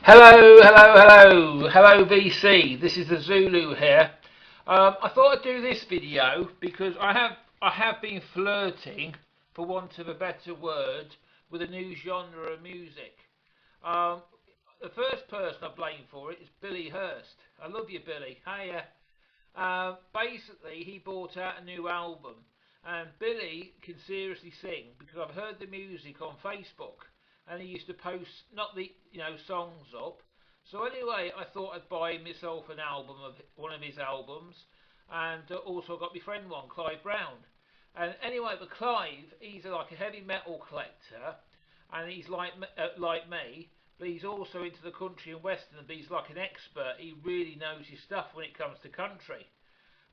Hello VC. This is the Zulu here. I thought I'd do this video because I have been flirting, for want of a better word, with a new genre of music. Um, the first person I blame for it is Billy Hurst. I love you, Billy. Hiya. Basically, he brought out a new album, and Billy can seriously sing because I've heard the music on Facebook, and he used to post not the songs up. So anyway, I thought I'd buy myself an album of one of his albums, and also got my friend one, Clive Brown. And anyway, but Clive, he's like a heavy metal collector, and he's like me, but he's also into the country and western, but he's like an expert. He really knows his stuff when it comes to country.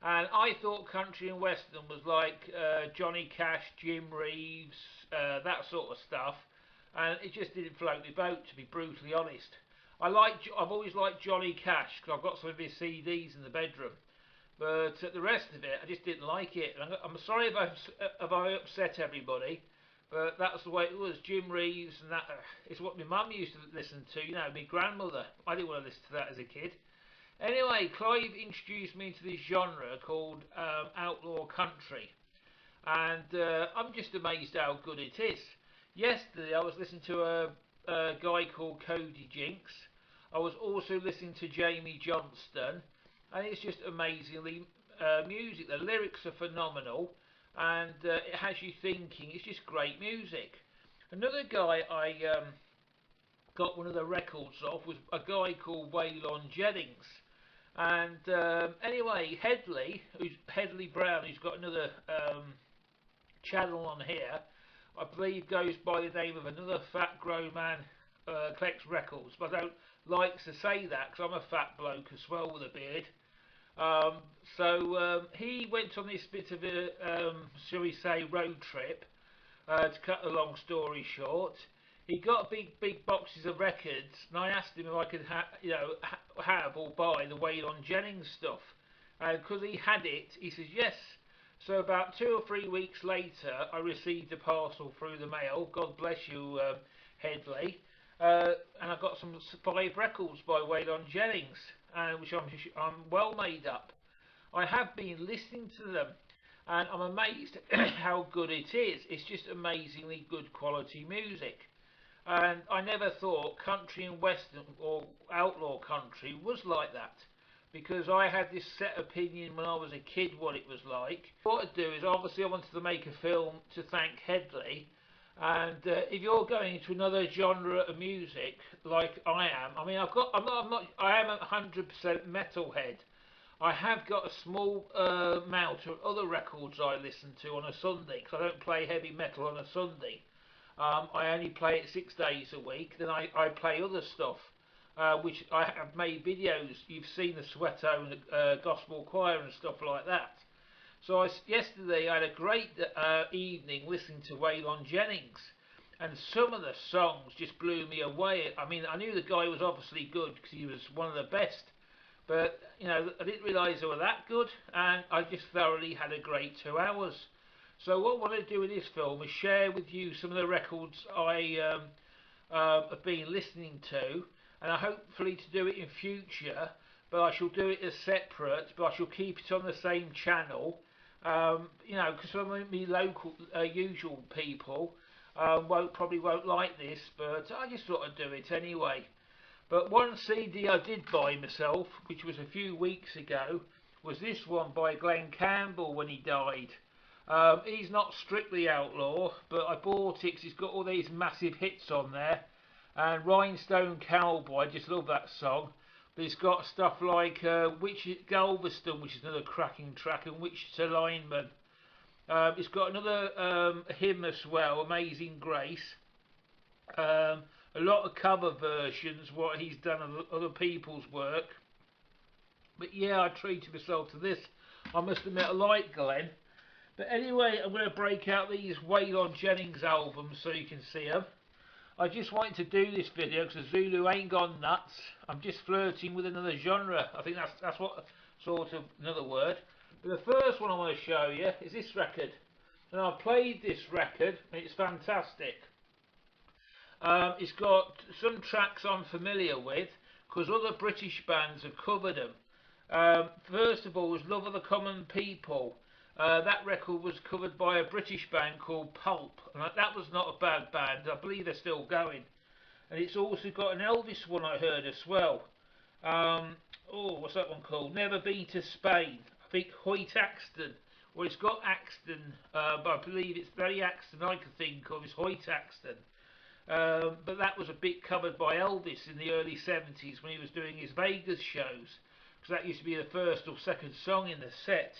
And I thought country and western was like Johnny Cash, Jim Reeves, that sort of stuff, and it just didn't float my boat, to be brutally honest. I've always liked Johnny Cash because I've got some of his CDs in the bedroom, but the rest of it I just didn't like it. And I'm sorry if I upset everybody, but that's the way it was. Jim Reeves and that is what my mum used to listen to. My grandmother. I didn't want to listen to that as a kid. Anyway, Clive introduced me into this genre called outlaw country, and I'm just amazed how good it is. Yesterday I was listening to a guy called Cody Jinks. I was also listening to Jamie Johnston, and it's just amazingly music. The lyrics are phenomenal, and it has you thinking. It's just great music. Another guy I got one of the records off was a guy called Waylon Jennings. And anyway, Hedley Brown, who's got another channel on here, I believe goes by the name of another fat grown man collects records, but I don't like to say that because I'm a fat bloke as well with a beard. He went on this bit of a, shall we say, road trip. To cut a long story short, he got big boxes of records, and I asked him if I could have or buy the Waylon Jennings stuff, and because he had it, he says yes. So about 2 or 3 weeks later, I received a parcel through the mail. God bless you, Hedley. And I got some 5 records by Waylon Jennings, which I'm well made up. I have been listening to them, and I'm amazed how good it is. It's just amazingly good quality music. And I never thought country and western or outlaw country was like that, because I had this set opinion when I was a kid what it was like. What I'd do is, obviously I wanted to make a film to thank Hedley, and if you're going into another genre of music like I am, I mean I am a 100% metalhead. I have got a small amount of other records I listen to on a Sunday, because I don't play heavy metal on a Sunday. I only play it 6 days a week. Then I play other stuff, which I have made videos. You've seen the Sweato and the Gospel Choir and stuff like that. So yesterday I had a great evening listening to Waylon Jennings, and some of the songs just blew me away. I mean, I knew the guy was obviously good because he was one of the best, but I didn't realise they were that good, and I just thoroughly had a great 2 hours. So what I want to do in this film is share with you some of the records I have been listening to, and I hopefully to do it in future, but I shall do it as separate, but I shall keep it on the same channel, because some of me local, usual people probably won't like this, but I just thought I'd do it anyway. But one CD I did buy myself, which was a few weeks ago, was this one by Glenn Campbell when he died. He's not strictly outlaw, but I bought it because he's got all these massive hits on there. And Rhinestone Cowboy, I just love that song. But it's got stuff like Galveston, which is another cracking track, and Wichita Lineman. It's got another hymn as well, Amazing Grace. A lot of cover versions, what he's done of other people's work. But yeah, I treated myself to this. I must admit I like Glenn. But anyway, I'm going to break out these Waylon Jennings albums so you can see them. I just wanted to do this video because Zulu ain't gone nuts. I'm just flirting with another genre. I think that's what sort of another word. But the first one I want to show you is this record. And I played this record and it's fantastic. It's got some tracks I'm familiar with because other British bands have covered them. First of all was Love of the Common People. That record was covered by a British band called Pulp, and that was not a bad band. I believe they're still going. And it's also got an Elvis one I heard as well. What's that one called? Never Been to Spain. I think Hoyt Axton. Well, it's got Axton, but I believe it's very Axton I can think of. It's Hoyt Axton. But that was a bit covered by Elvis in the early 70s when he was doing his Vegas shows. Because that used to be the first or second song in the set.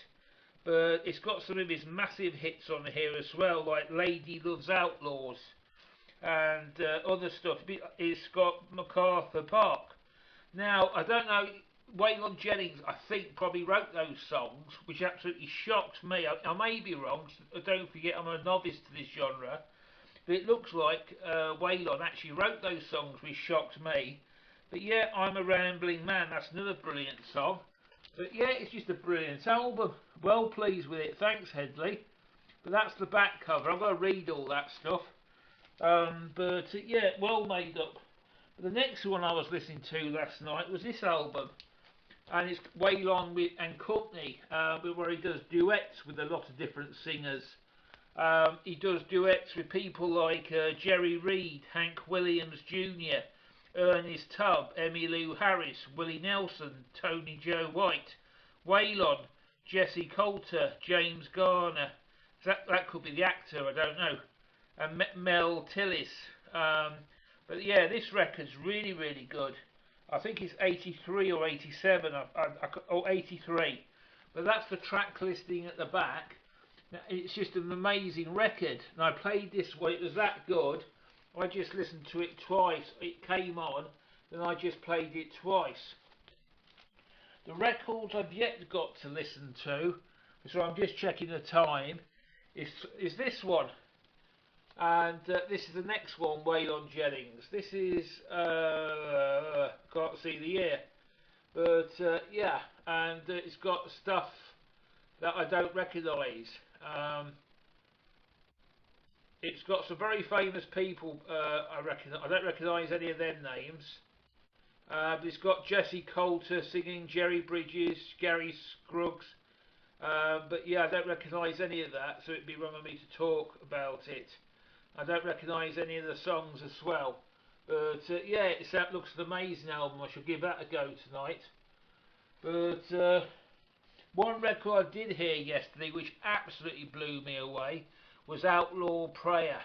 But it's got some of his massive hits on here as well, like Lady Loves Outlaws and other stuff. It's got MacArthur Park. Now, I don't know, Waylon Jennings, I think, probably wrote those songs, which absolutely shocked me. I may be wrong, so don't forget I'm a novice to this genre, but it looks like Waylon actually wrote those songs, which shocked me. But yeah, I'm a Rambling Man, that's another brilliant song. But yeah, it's just a brilliant album. Well pleased with it, thanks Hedley. But that's the back cover, I've got to read all that stuff. Yeah, well made up. The next one I was listening to last night was this album, and it's Waylon and Company, where he does duets with a lot of different singers. He does duets with people like Jerry Reed, Hank Williams Jr., Ernest Tubb, Emmylou Harris, Willie Nelson, Tony Joe White, Waylon, Jesse Coulter, James Garner. That could be the actor, I don't know. And Mel Tillis. But yeah, this record's really, really good. I think it's 83 or 87, or 83. But that's the track listing at the back. Now, it's just an amazing record. And I played this one, it was that good. I just listened to it twice. It came on, then I just played it twice. The records I've yet got to listen to, so I'm just checking the time, is this one. And this is the next one, Waylon Jennings. This is, can't see the year. But yeah, and it's got stuff that I don't recognise. It's got some very famous people I don't recognise any of their names. But it's got Jesse Coulter singing, Jerry Bridges, Gary Scruggs. But yeah, I don't recognise any of that, so it'd be wrong of me to talk about it. I don't recognise any of the songs as well. But yeah, that looks an amazing album. I shall give that a go tonight. But one record I did hear yesterday, which absolutely blew me away, was Outlaw Prayer.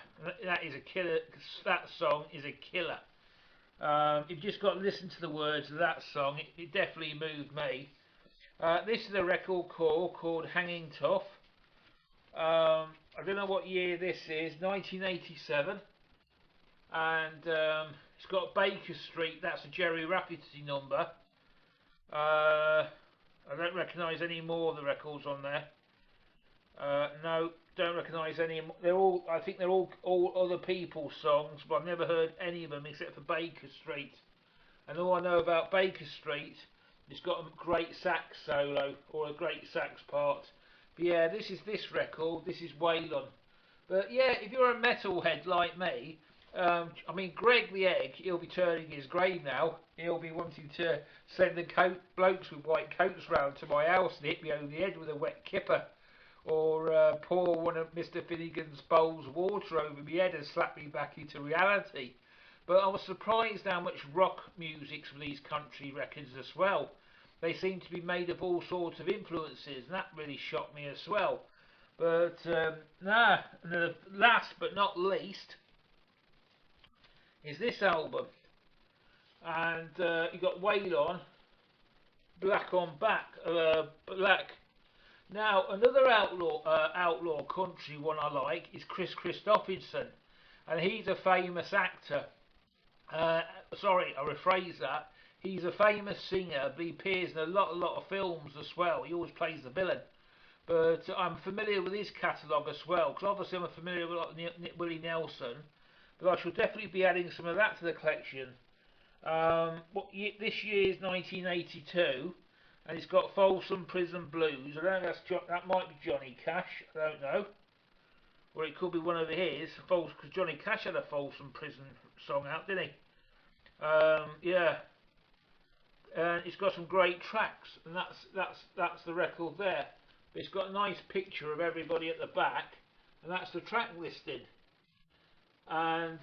That is a killer. That song is a killer. You've just got to listen to the words of that song. It definitely moved me. This is a record called Hanging Tough. I don't know what year this is, 1987. And it's got Baker Street, that's a Jerry Rafferty number. I don't recognise any more of the records on there. No, don't recognise any. I think they're all other people's songs, but I've never heard any of them except for Baker Street. And all I know about Baker Street, it's got a great sax solo or a great sax part. But yeah, this is this record. This is Waylon. But yeah, if you're a metalhead like me, I mean, Greg the Egg, he'll be turning his grave now. He'll be wanting to send the blokes with white coats round to my house and hit me over the head with a wet kipper. Or pour one of Mr. Finnegan's bowls of water over my head and slap me back into reality. But I was surprised how much rock music's from these country records as well. They seem to be made of all sorts of influences, and that really shocked me as well. But the last but not least is this album, and you got Waylon, Black on Black. Now another outlaw country one I like is Chris Christopherson, and he's a famous actor. Sorry, I rephrase that. He's a famous singer, but he appears in a lot of films as well. He always plays the villain. But I'm familiar with his catalogue as well, because obviously I'm familiar with Willie Nelson, but I shall definitely be adding some of that to the collection. This year's 1982, and it's got Folsom Prison Blues. I don't know if that might be Johnny Cash, I don't know. or it could be one of his. False, because Johnny Cash had a Folsom Prison song out, didn't he? Yeah, and it's got some great tracks, and that's the record there. It's got a nice picture of everybody at the back, and that's the track listing. And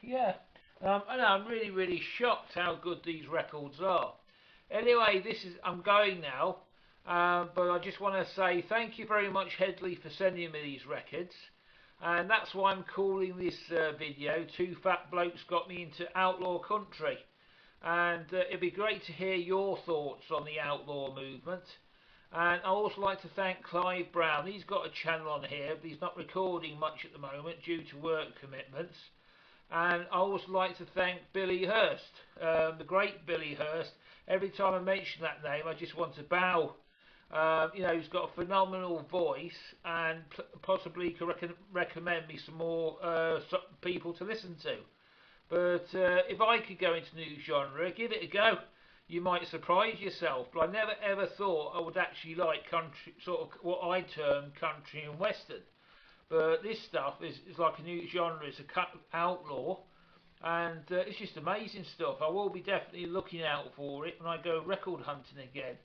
yeah, I know I'm really shocked how good these records are. Anyway, this is I'm going now, but I just want to say thank you very much, Hedley, for sending me these records. And that's why I'm calling this video Two Fat Blokes Got Me Into Outlaw Country. And it'd be great to hear your thoughts on the outlaw movement. And I also like to thank Clive Brown. He's got a channel on here, but he's not recording much at the moment due to work commitments. And I also like to thank Billy Hurst, the great Billy Hurst. Every time I mention that name, I just want to bow. You know, he's got a phenomenal voice, and possibly could recommend me some more people to listen to. But if I could go into new genre, give it a go. You might surprise yourself, but I never ever thought I would actually like country, sort of what I term country and western. But this stuff is like a new genre. It's a outlaw, and it's just amazing stuff. I will be definitely looking out for it when I go record hunting again.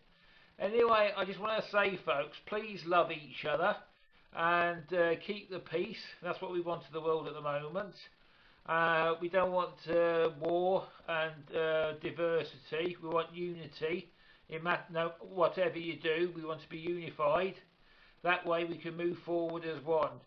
Anyway, I just want to say, folks, please love each other and keep the peace. That's what we want in the world at the moment. We don't want war and diversity. We want unity. No, whatever you do, we want to be unified. That way we can move forward as one.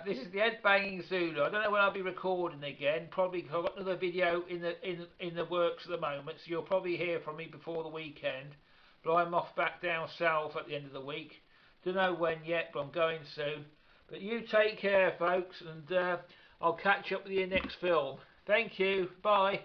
This is the Headbanging Zulu. I don't know when I'll be recording again. Probably because I've got another video in the works at the moment, so you'll probably hear from me before the weekend. But I'm off back down south at the end of the week. Don't know when yet, but I'm going soon. But you take care, folks, and I'll catch up with you next film. Thank you. Bye.